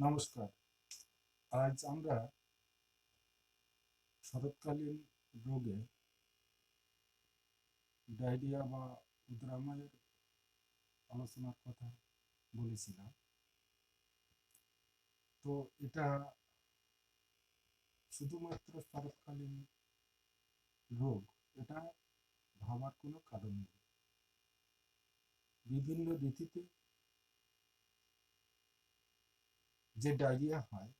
নমস্কার। আজ আমরা শরৎকালীন রোগে ডায়রিয়া বা উদ্রাময়ের আলোচনার কথা বলেছিলাম। তো এটা শুধুমাত্র শরৎকালীন রোগ, এটা ভাবার কোনো কারণ নেই। বিভিন্ন ঋতুতে যে ডায়রিয়া হয়,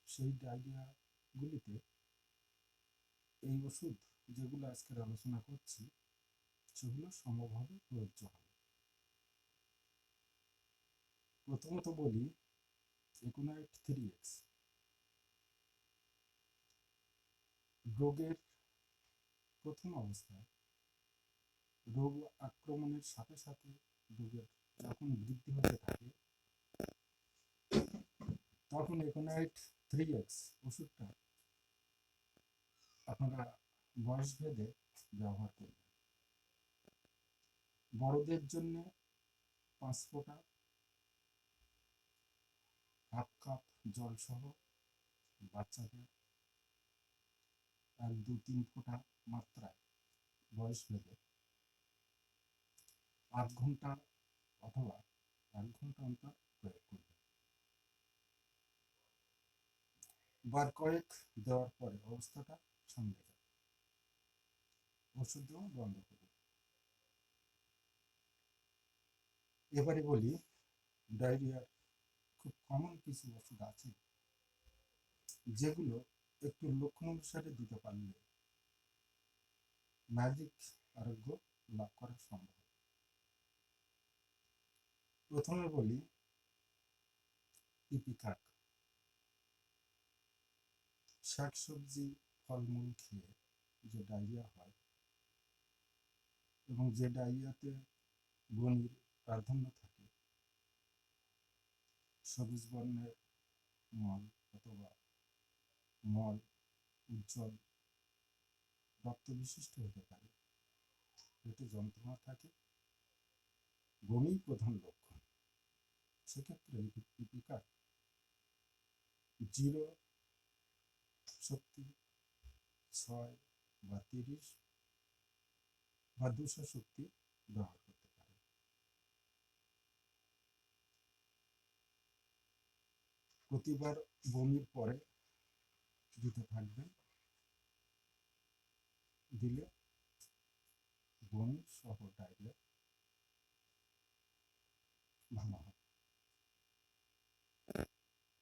সেই ডায়রিয়াগুলিতে এই ওষুধ যেগুলো আজকের আলোচনা করছি সেগুলো সম্ভবভাবে প্রযোজ্য হবে। প্রথমত বলি একুনাইট 3x। রোগের প্রথম অবস্থায় রোগ আক্রমণের সাথে সাথে রোগের যখন বৃদ্ধি হতে থাকে তখন একুনাইট 3x ওষুধটা আপনারা বয়স ভেদে ব্যবহার করবেন। বড়দের জন্য 5 ফোঁটা হাফ কাপ জল সহ, বাচ্চাদের 1, 2, 3 ফোঁটা মাত্রায় বয়স ভেদে 8 ঘন্টা অথবা 1 ঘন্টা অন্তর প্রয়োগ করবেন। বার কয়েক দেওয়ার পরে অবস্থাটা সামলে যাবে, ওষুধ দেওয়া বন্ধ করবে। এবারে বলি ডায়রিয়ার খুব কমন কিছু ওষুধ আছে যেগুলো একটু লক্ষণ অনুসারে দিতে পারলে ম্যাজিক আরোগ্য লাভ করা সম্ভব। প্রথমে বলি ইপিকাক। শাকসবজি ফলমূল খেয়ে যে ডায়রিয়া হয় এবং যে ডায়রিয়াতে বমির প্রাধান্য থাকে, সবুজ বর্ণের মল অথবা মল উজ্জ্বল রক্ত বিশিষ্ট হতে পারে, পেটে যন্ত্রণা থাকে, বমি প্রধান লক্ষণ, সেক্ষেত্রে ইপিকাক 0 শক্তি, 6 বা 30 বা 200 শক্তি ব্যবহার করতে পারে। প্রতিবার বমির পরে দিতে থাকবেন, দিলে বমি সহ ডায়রিয়া ভালো হবে।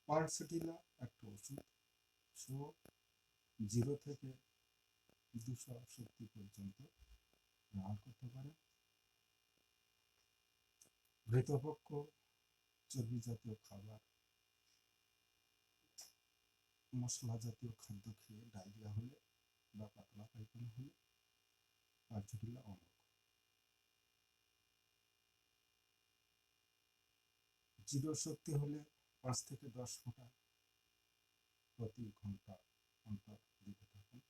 পারসেটিলা একটা ওষুধ, সো 0 থেকে 200 শক্তি পর্যন্ত ব্যবহার করতে পারে। ঘৃতপক্ষ, চর্বি জাতীয় খাবার, মশলা জাতীয় খাদ্য খেয়ে ডায়রিয়া হলে বা পাতলা পায়খানা হলে পারসেটিলা অমক। 0 শক্তি হলে 5 থেকে 10 ফোঁটা প্রতি ঘন্টা অন্তর দিতে থাকুন।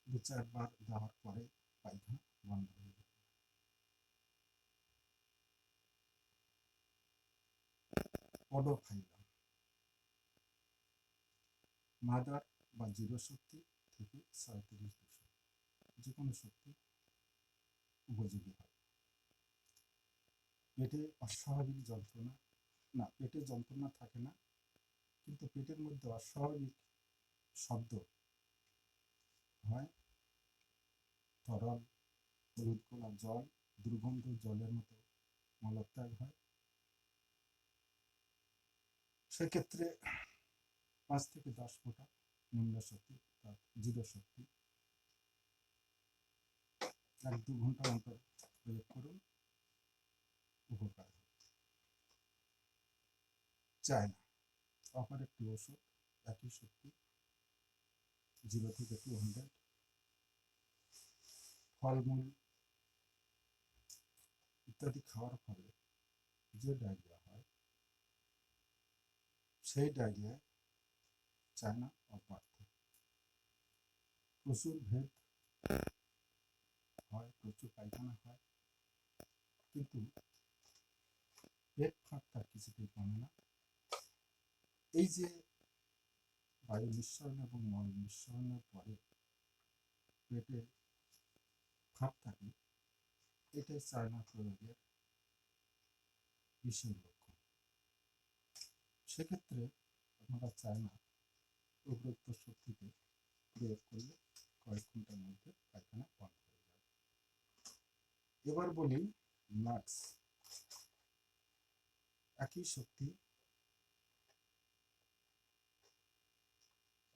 2-4 বার দেওয়ার পরে পায়খানা বন্ধ হয়ে যাবে। পডোফাইলাম মাদার বা 0 শক্তি থেকে 37-200, যে কোনো শক্তি উপযোগী হয়। পেটে অস্বাভাবিক যন্ত্রণা, না পেটে যন্ত্রণা থাকে না, কিন্তু পেটের মধ্যে অস্বাভাবিক শব্দ হয়, তরল হলুদ গোলা জল, দুর্গন্ধ জলের মতো মলত্যাগ হয়, সেক্ষেত্রে 5 থেকে 10 ফোঁটা নিম্ন শক্তি অর্থাৎ 0 শক্তি 1-2 ঘন্টা অন্তর প্রয়োগ করুন, উপকার হবে। চায়না অপর একটি ওষুধ, একই শক্তি 0 থেকে 200, ফলমূল ইত্যাদি খাওয়ার ফলে যে ডায়রিয়া হয় সেই ডায়রিয়ায় চায়না অপার্থ। প্রচুর ভেদ হয়, প্রচুর পায়খানা হয়, কিন্তু পেট ফাঁক তার কিছুতেই কমে না। এই যে বায়ু নিঃসরণ এবং মল নিঃসরণের পরে পেটে ফাঁক থাকে, এটাই চায়না প্রয়োগের বিশেষ লক্ষণ। সেক্ষেত্রে আপনারা চায়না প্রবৃত্ত শক্তিতে প্রয়োগ করলে কয়েক ঘন্টার মধ্যে পায়খানা বন্ধ হয়ে যাবে। এবার বলি নাক্স। একই শক্তি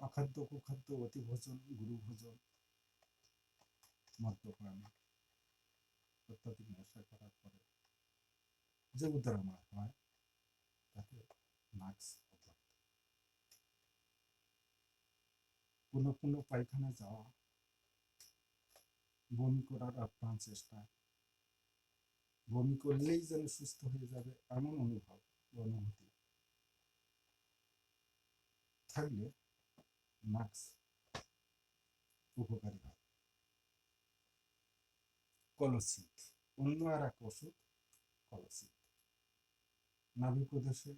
অখাদ্য কুখাদ্য অতিভোজন গুরুভোজন মদ্যপান অত্যাধিক নেশা করার পরে যে উদ্রাময় হয় তাকে নাক্স অপরাধ। পুনঃ পুনঃ পায়খানা যাওয়া, বমি করার আপ্রাণ চেষ্টা, বমি করলেই যেন সুস্থ হয়ে যাবে এমন অনুভূতি থাকলে নাক্স উপকারী হয়। কলসিত, অন্য আর এক ওষুধ কলসিত। নাভি প্রদেশে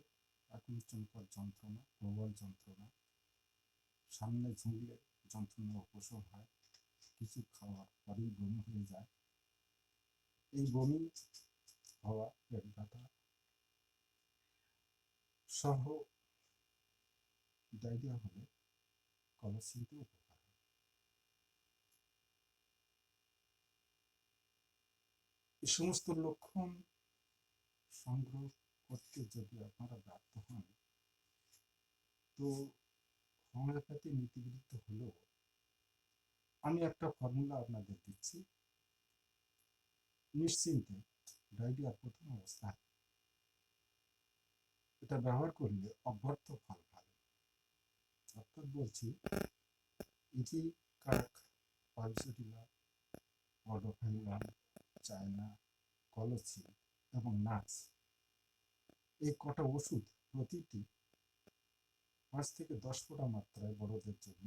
আকঞ্চনকর যন্ত্রণা, প্রবল যন্ত্রণা, সামনে ঝুঁকলে যন্ত্রণা উপশম হয়, কিছু খাওয়ার পরেই বমি হয়ে যায়। এই বমি হওয়া, পেট ব্যথা সহ ডায়রিয়া হলে কলসিতে উপকার হয়। এই সমস্ত লক্ষণ সংগ্রহ করতে যদি আপনারা ব্যর্থ হন, তো হোমিওপ্যাথি নীতিবিরুদ্ধ হলেও আমি একটা ফর্মুলা আপনাদের দিচ্ছি। নিশ্চিন্তে ডায়রিয়ার প্রথম অবস্থায় এটা ব্যবহার করলে অব্যর্থ ফল ভালো। অর্থাৎ বলছি, ইটি কাক, পালসেটিলা, অডোফাইলাম, চায়না, কলসি এবং নাক্স, এই কটা ওষুধ প্রতিটি 5 থেকে 10 ফোঁটা মাত্রায় বড়দের জন্য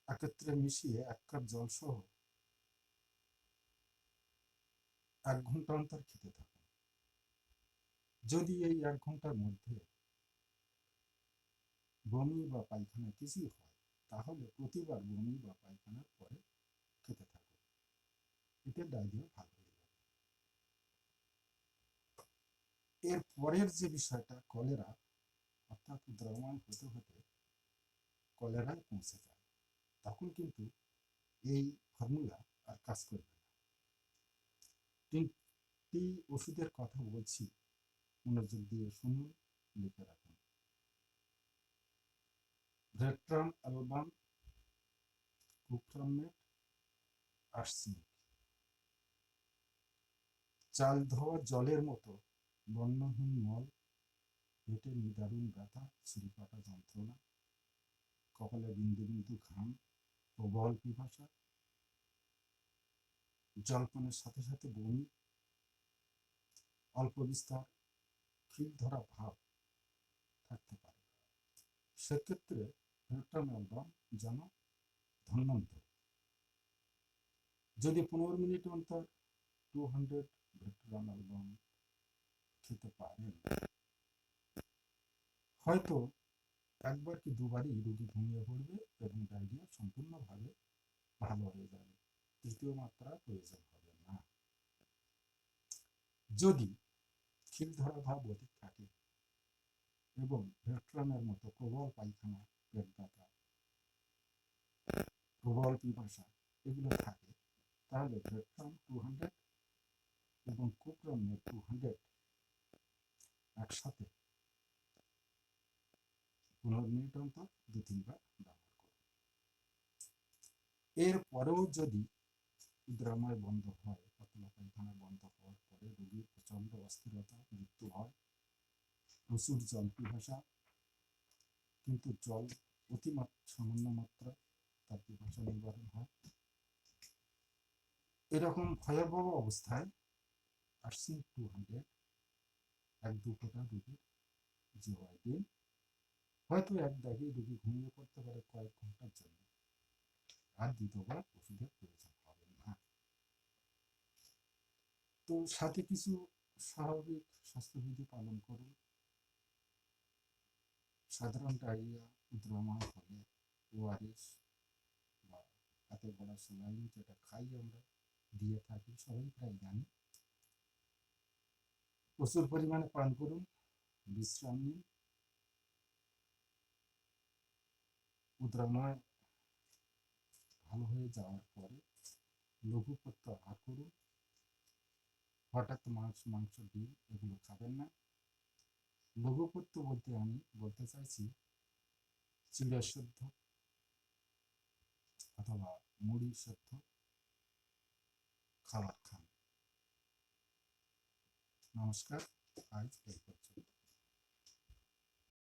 একত্রে মিশিয়ে 1 কাপ জল সহ 1 ঘন্টা অন্তর খেতে থাকুন। যদি এই 1 ঘন্টার মধ্যে বমি বা পায়খানা কিছুই হয়, তাহলে প্রতিবার বমি বা পায়খানার পরে খেতে থাকুন। এতে ডায়রিয়া ভালো হয়ে যাবে। এর পরের যে বিষয়টা, কলেরা, অর্থাৎ দ্রবণ হতে হতে কলেরায় পৌঁছে যায়, তখন কিন্তু এই ফর্মুলা আর কাজ করবে না। 3টি ওষুধের কথা বলছি, মনোযোগ দিয়ে শুনুন, লিখে রাখুন। ভেট্রাম অ্যালবাম, কুপ্রামেট, আর্সেনিক। চাল ধোয়া জলের মতো বর্ণহীন মল, পেটে নিদারুণ ব্যথা, ছুরিকাটা যন্ত্রণা, কপালে বিন্দু বিন্দু ঘাম, প্রবল পিপাসা, জলপানের সাথে সাথে বমি, অল্প বিস্তর খিল ধরা ভাব থাকতে পারে। সেক্ষেত্রে ভেট্রাম অ্যালবাম যেন ধন্বন্তরী। যদি 15 মিনিট অন্তর 200 ভেট্রাম অ্যালবাম খেতে পারেন, হয়তো একবার কি দুবারই রোগী ঘুমিয়ে পড়বে এবং ডায়রিয়া সম্পূর্ণভাবে ভালো হয়ে যাবে। তৃতীয় মাত্রা প্রয়োজন হবে না। যদি খিল ধরা ভাব অধিক থাকে এবং ভেট্রামের মতো প্রবল পায়খানা, পেট ব্যথা, প্রবল পিপাসা এগুলো থাকে, তাহলে ভেট্রাম 200 এবং কুপ্রামেট 200 একসাথে 15 মিনিট অন্তর 2-3 বার ব্যবহার করুন। এরপরেও যদি উদ্রাময় বন্ধ হয়, পাতলা পায়খানা বন্ধ হওয়ার পরে রোগীর প্রচণ্ড অস্থিরতা, মৃত্যু হয়, প্রচুর জল পিপাসা, কিন্তু জল সামান্য মাত্রা তার পিপাসা নিবারণ হয়, এরকম ভয়াবহ অবস্থায় আর্সেনিক 200 1-2 ফোঁটা রোগীর জিহ্বায় দিন। হয়তো এক দাগেই রোগী ঘুমিয়ে পড়তে পারে কয়েক ঘন্টার জন্য, আর দ্বিতীয়বার ওষুধের প্রয়োজন হবে না। তো তো সাথে কিছু স্বাভাবিক স্বাস্থ্যবিধি পালন করুন। সাধারণ ডায়রিয়া উদ্রাময় হলে ওআরএস বা হাতে গড়া স্যালাইন যেটা খাই আমরা দিয়ে থাকি, সবাই প্রায় জানি। প্রচুর পরিমাণে পান করুন, বিশ্রাম নিন। উদ্রাময় ভালো হয়ে যাওয়ার পরে লঘুপত্য আহার করুন। হঠাৎ মাছ, মাংস, ডিম এগুলো খাবেন না। লঘুপত্য বলতে আমি বলতে চাইছি চিড়া সেদ্ধ অথবা মুড়ি সেদ্ধ খাবার খান। নমস্কার, আজ এই পর্যন্ত।